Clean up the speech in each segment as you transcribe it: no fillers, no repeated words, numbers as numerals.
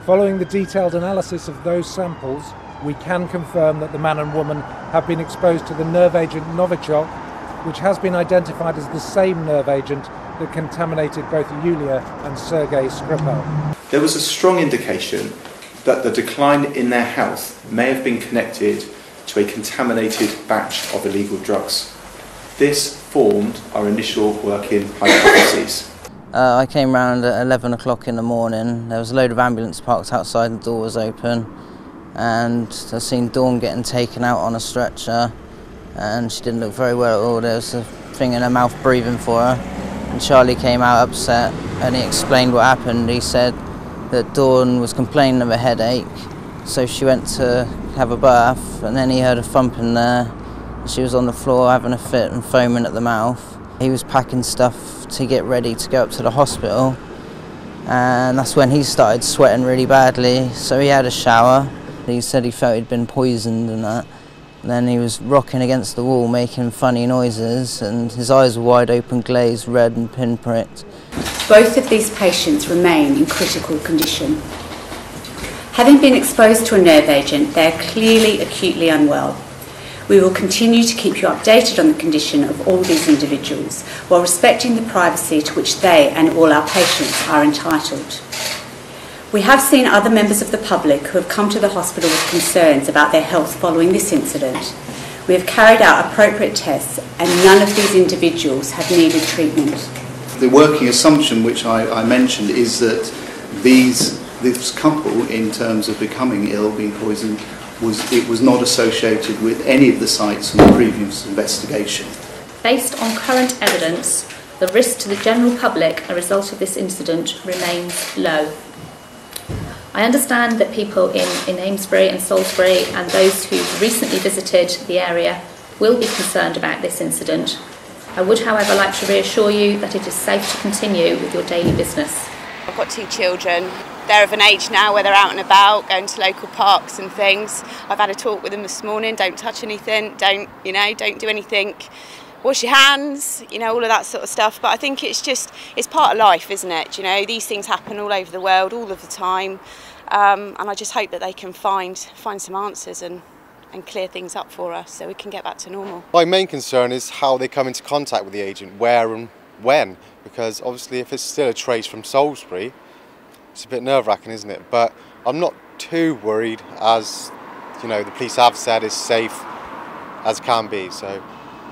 Following the detailed analysis of those samples, we can confirm that the man and woman have been exposed to the nerve agent Novichok, which has been identified as the same nerve agent that contaminated both Yulia and Sergei Skripal. There was a strong indication that the decline in their health may have been connected to a contaminated batch of illegal drugs. This formed our initial working hypotheses. I came round at 11 o'clock in the morning. There was a load of ambulance parked outside, the door was open, and I seen Dawn getting taken out on a stretcher, and she didn't look very well at all. There was a thing in her mouth breathing for her, and Charlie came out upset and he explained what happened. He said that Dawn was complaining of a headache, so she went to have a bath, and then he heard a thump in there. She was on the floor having a fit and foaming at the mouth. He was packing stuff to get ready to go up to the hospital, and that's when he started sweating really badly, so he had a shower. He said he felt he'd been poisoned and that. And then he was rocking against the wall making funny noises, and his eyes were wide open, glazed red and pinpricked. Both of these patients remain in critical condition. Having been exposed to a nerve agent, they are clearly acutely unwell. We will continue to keep you updated on the condition of all these individuals while respecting the privacy to which they and all our patients are entitled. We have seen other members of the public who have come to the hospital with concerns about their health following this incident. We have carried out appropriate tests and none of these individuals have needed treatment. The working assumption which I mentioned is that this couple, in terms of becoming ill, being poisoned, was not associated with any of the sites from the previous investigation. Based on current evidence, the risk to the general public as a result of this incident remains low. I understand that people in Amesbury and Salisbury and those who've recently visited the area will be concerned about this incident. I would, however, like to reassure you that it is safe to continue with your daily business. I've got 2 children. They're of an age now where they're out and about, going to local parks and things. I've had a talk with them this morning. Don't touch anything. Don't do anything. Wash your hands. All of that sort of stuff. But I think it's part of life, isn't it? These things happen all over the world, all of the time. And I just hope that they can find some answers and clear things up for us so we can get back to normal. My main concern is how they come into contact with the agent, where and when, because obviously if it's still a trace from Salisbury, it's a bit nerve-wracking, isn't it? But I'm not too worried, as the police have said, as safe as can be, so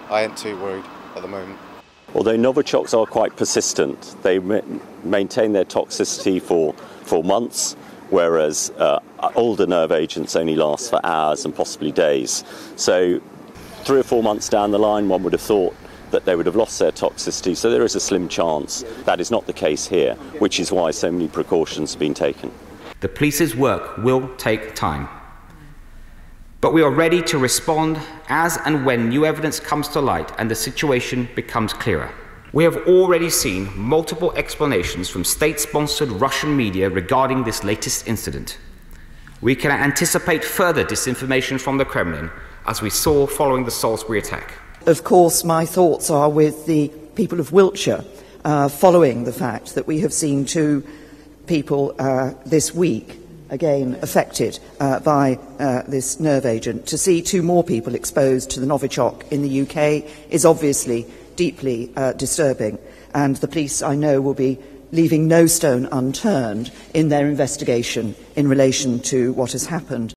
I ain't too worried at the moment. Although Novichoks are quite persistent, they maintain their toxicity for months, whereas older nerve agents only last for hours and possibly days. So 3 or 4 months down the line, one would have thought that they would have lost their toxicity, so there is a slim chance. That is not the case here, which is why so many precautions have been taken. The police's work will take time, but we are ready to respond as and when new evidence comes to light and the situation becomes clearer. We have already seen multiple explanations from state-sponsored Russian media regarding this latest incident. We can anticipate further disinformation from the Kremlin, as we saw following the Salisbury attack. Of course, my thoughts are with the people of Wiltshire, following the fact that we have seen 2 people this week, again affected by this nerve agent. To see 2 more people exposed to the Novichok in the UK is obviously deeply disturbing, and the police, I know, will be leaving no stone unturned in their investigation in relation to what has happened.